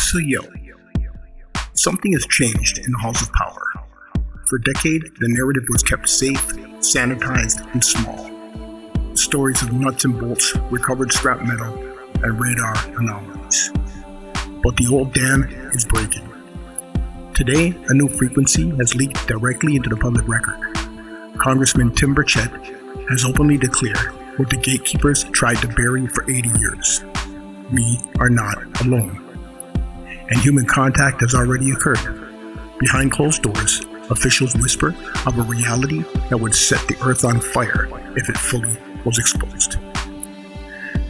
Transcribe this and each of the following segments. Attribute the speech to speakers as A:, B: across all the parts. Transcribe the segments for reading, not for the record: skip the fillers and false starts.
A: So something has changed in the halls of power. For a decade, the narrative was kept safe, sanitized, and small. Stories of nuts and bolts, recovered scrap metal, and radar anomalies. But the old dam is breaking. Today, a new frequency has leaked directly into the public record. Congressman Tim Burchett has openly declared what the gatekeepers tried to bury for 80 years. We are not alone. And human contact has already occurred. Behind closed doors, officials whisper of a reality that would set the earth on fire if it fully was exposed.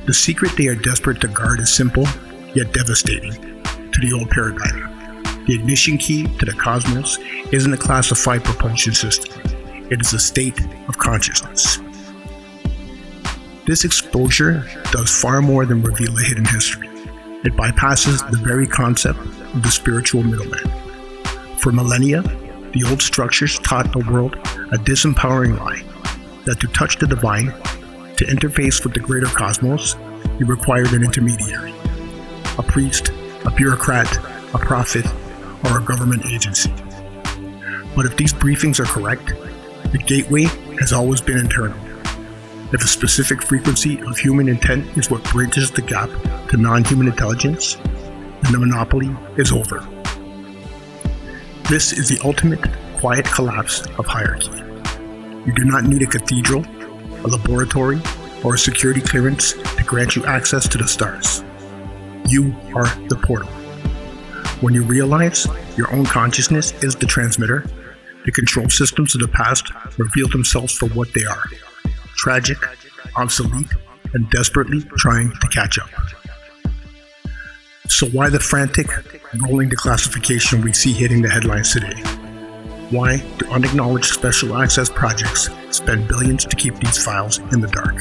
A: The secret they are desperate to guard is simple, yet devastating to the old paradigm. The ignition key to the cosmos isn't a classified propulsion system. It is a state of consciousness. This exposure does far more than reveal a hidden history. It bypasses the very concept of the spiritual middleman. For millennia, the old structures taught the world a disempowering lie, that to touch the divine, to interface with the greater cosmos, you required an intermediary, a priest, a bureaucrat, a prophet, or a government agency. But if these briefings are correct, the gateway has always been internal. If a specific frequency of human intent is what bridges the gap to non-human intelligence, then the monopoly is over. This is the ultimate quiet collapse of hierarchy. You do not need a cathedral, a laboratory, or a security clearance to grant you access to the stars. You are the portal. When you realize your own consciousness is the transmitter, the control systems of the past reveal themselves for what they are: tragic, obsolete, and desperately trying to catch up. So why the frantic, rolling declassification we see hitting the headlines today? Why do unacknowledged special access projects spend billions to keep these files in the dark?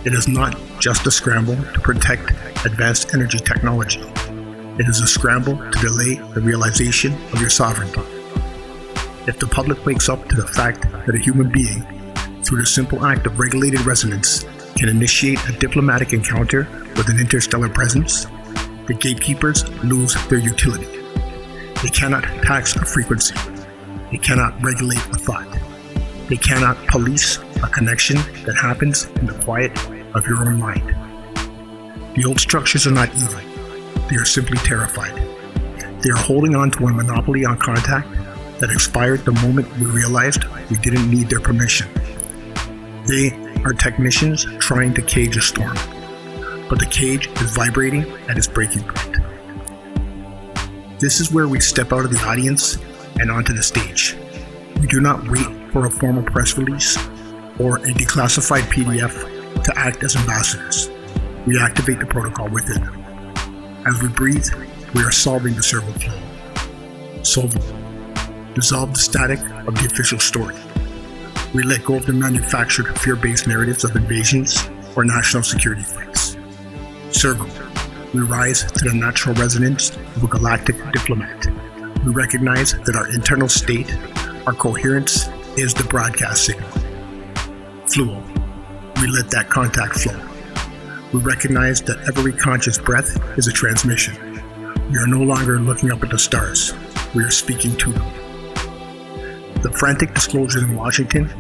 A: It is not just a scramble to protect advanced energy technology. It is a scramble to delay the realization of your sovereignty. If the public wakes up to the fact that a human being, through the simple act of regulated resonance, can initiate a diplomatic encounter with an interstellar presence, the gatekeepers lose their utility. They cannot tax a frequency. They cannot regulate a thought. They cannot police a connection that happens in the quiet of your own mind. The old structures are not evil. They are simply terrified. They are holding on to a monopoly on contact that expired the moment we realized we didn't need their permission. They are technicians trying to cage a storm, but the cage is vibrating at its breaking point. This is where we step out of the audience and onto the stage. We do not wait for a formal press release or a declassified PDF to act as ambassadors. We activate the protocol within. As we breathe, we are solving the servo flow. Dissolve the static of the official story. We let go of the manufactured fear-based narratives of invasions or national security threats. Servo, we rise to the natural resonance of a galactic diplomat. We recognize that our internal state, our coherence, is the broadcast signal. Fluo, we let that contact flow. We recognize that every conscious breath is a transmission. We are no longer looking up at the stars. We are speaking to them. The frantic disclosures in Washington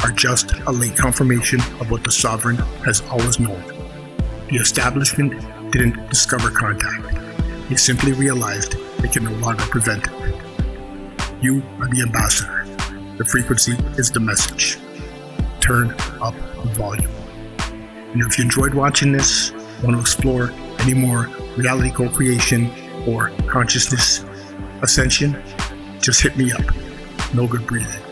A: are just a late confirmation of what the sovereign has always known. The establishment didn't discover contact. They simply realized they can no longer prevent it. You are the ambassador. The frequency is the message. Turn up the volume. And if you enjoyed watching this, want to explore any more reality co-creation or consciousness ascension, just hit me up. No good breathing.